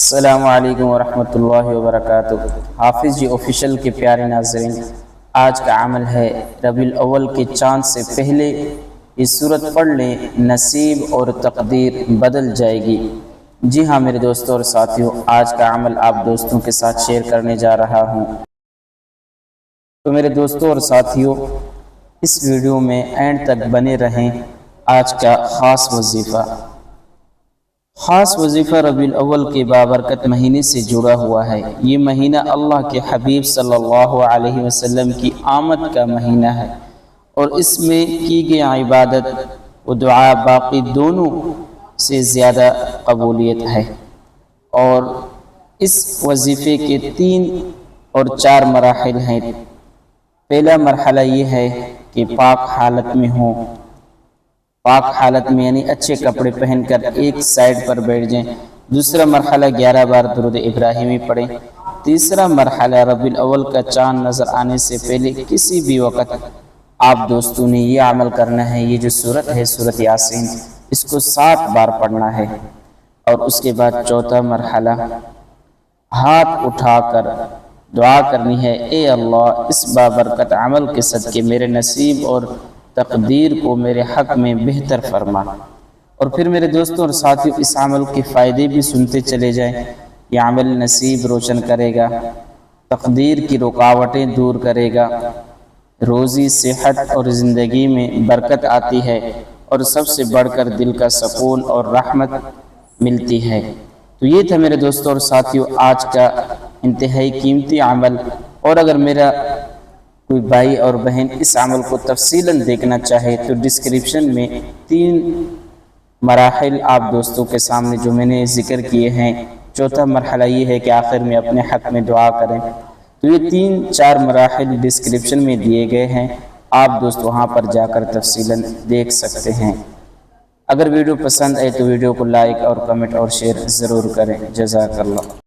السلام علیکم ورحمۃ اللہ وبرکاتہ۔ حافظ جی آفیشیل کے پیارے ناظرین، آج کا عمل ہے ربیع الاول کے چاند سے پہلے یہ سورت پڑھ لیں، نصیب اور تقدیر بدل جائے گی۔ جی ہاں میرے دوستوں اور ساتھیوں، آج کا عمل آپ دوستوں کے ساتھ شیئر کرنے جا رہا ہوں۔ تو میرے دوستوں اور ساتھیوں، اس ویڈیو میں اینڈ تک بنے رہیں۔ آج کا خاص وظیفہ ربیع الاول کے بابرکت مہینے سے جڑا ہوا ہے۔ یہ مہینہ اللہ کے حبیب صلی اللہ علیہ وسلم کی آمد کا مہینہ ہے، اور اس میں کی گئی عبادت و دعا باقی دونوں سے زیادہ قبولیت ہے۔ اور اس وظیفے کے 3 اور 4 مراحل ہیں۔ پہلا مرحلہ یہ ہے کہ پاک حالت میں ہوں، پاک حالت میں یعنی اچھے کپڑے پہن کر ایک سائیڈ پر بیٹھ جائیں۔ دوسرا مرحلہ 11 بار درود ابراہیمی پڑھیں۔ تیسرا مرحلہ ربیع الاول کا چاند نظر آنے سے پہلے کسی بھی وقت آپ دوستوں نے یہ عمل کرنا ہے۔ یہ جو سورت ہے سورت یاسین، اس کو 7 بار پڑھنا ہے۔ اور اس کے بعد چوتھا مرحلہ ہاتھ اٹھا کر دعا کرنی ہے، اے اللہ اس بابرکت عمل کے صدقے میرے نصیب اور تقدیر کو میرے حق میں بہتر فرما۔ اور پھر میرے دوستوں اور ساتھیوں، اس عمل کے فائدے بھی سنتے چلے جائیں۔ یہ عمل نصیب روشن کرے گا، تقدیر کی رکاوٹیں دور کرے گا، روزی صحت اور زندگی میں برکت آتی ہے، اور سب سے بڑھ کر دل کا سکون اور رحمت ملتی ہے۔ تو یہ تھا میرے دوستوں اور ساتھیوں آج کا انتہائی قیمتی عمل۔ اور اگر میرا کوئی بھائی اور بہن اس عمل کو تفصیلاً دیکھنا چاہے تو ڈسکرپشن میں 3 مراحل آپ دوستوں کے سامنے جو میں نے ذکر کیے ہیں۔ چوتھا مرحلہ یہ ہے کہ آخر میں اپنے حق میں دعا کریں۔ تو یہ 3-4 مراحل ڈسکرپشن میں دیے گئے ہیں، آپ دوست وہاں پر جا کر تفصیلاً دیکھ سکتے ہیں۔ اگر ویڈیو پسند آئے تو ویڈیو کو لائک اور کمنٹ اور شیئر ضرور کریں۔ جزاک اللہ۔